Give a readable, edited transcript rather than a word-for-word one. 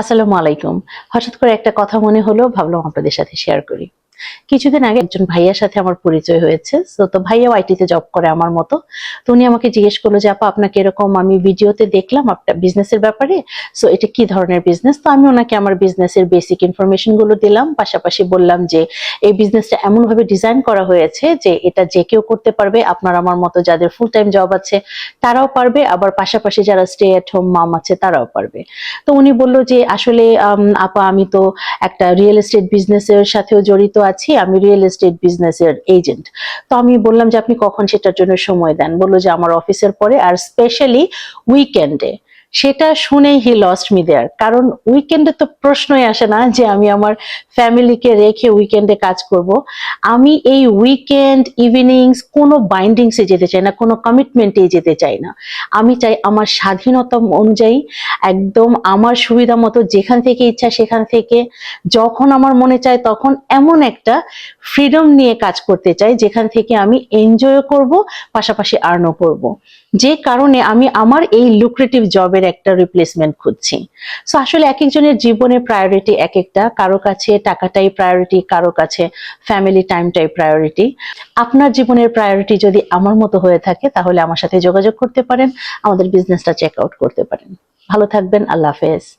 আসসালামু আলাইকুম। হঠাৎ করে একটা কথা মনে হলো, ভাবলাম আপনাদের সাথে শেয়ার করি। কিছুদিন আগে একজন ভাইয়ার সাথে আমার পরিচয় হয়েছে। তো ভাইয়াও আইটিতে জব করে আমার মতো। তো উনি আমাকে জিজ্ঞেস করলো যে, "আপা আপনাকে এরকম আমি ভিডিওতে দেখলাম আপনার বিজনেসের ব্যাপারে। সো এটা কি ধরনের বিজনেস?" তো আমি ওনাকে আমার বিজনেসের বেসিক ইনফরমেশন গুলো দিলাম। পাশাপাশি বললাম যে, "এই বিজনেসটা এমনভাবে ডিজাইন করা হয়েছে যে এটা যে কেউ করতে পারবে। আপনার আমার মতো যাদের ফুল টাইম জব আছে তারাও পারবে, আবার পাশাপাশি যারা স্টে এট হোম মম আছে তারাও পারবে।" তো উনি বলল যে, "আসলে আপা আমি তো একটা রিয়েল এস্টেট বিজনেসের সাথেও জড়িত আছি, আমি রিয়েল এস্টেট বিজনেসের এজেন্ট।" তো আমি বললাম যে, "আপনি কখন সেটার জন্য সময় দেন?" বলল যে, "আমার অফিসের পরে আর স্পেশালি উইকেন্ডে।" সেটা শুনেই হি লস্ট মি দেয়ার। কারণ উইকেন্ডে তো প্রশ্নই আসে না যে আমি আমার ফ্যামিলিকে রেখে উইকেন্ডে কাজ করব। আমি এই উইকেন্ড ইভিনিংস কোনো বাইন্ডিংস এ যেতে চাই না, কোনো কমিটমেন্টেই যেতে চাই না। আমি চাই আমার স্বাধীনতা অনুযায়ী একদম আমার সুবিধা মতো যেখান থেকে ইচ্ছা সেখান থেকে যখন আমার মনে চায় তখন এমন একটা ফ্রিডম নিয়ে কাজ করতে চাই যেখান থেকে আমি এনজয়ও করব, পাশাপাশি আর্নও করব। যে কারণে আমি আমার এই লুক্রেটিভ জবের একটা রিপ্লেসমেন্ট খুঁজছি। সো আসলে এক একজনের জীবনের প্রায়োরিটি এক একটা, কারো কাছে টাকাটাই প্রায়োরিটি, কারো কাছে ফ্যামিলি টাইমটাই প্রায়োরিটি। আপনার জীবনের প্রায়োরিটি যদি আমার মতো হয়ে থাকে তাহলে আমার সাথে যোগাযোগ করতে পারেন, আমাদের বিজনেসটা চেক আউট করতে পারেন। ভালো থাকবেন, আল্লাহ হাফেজ।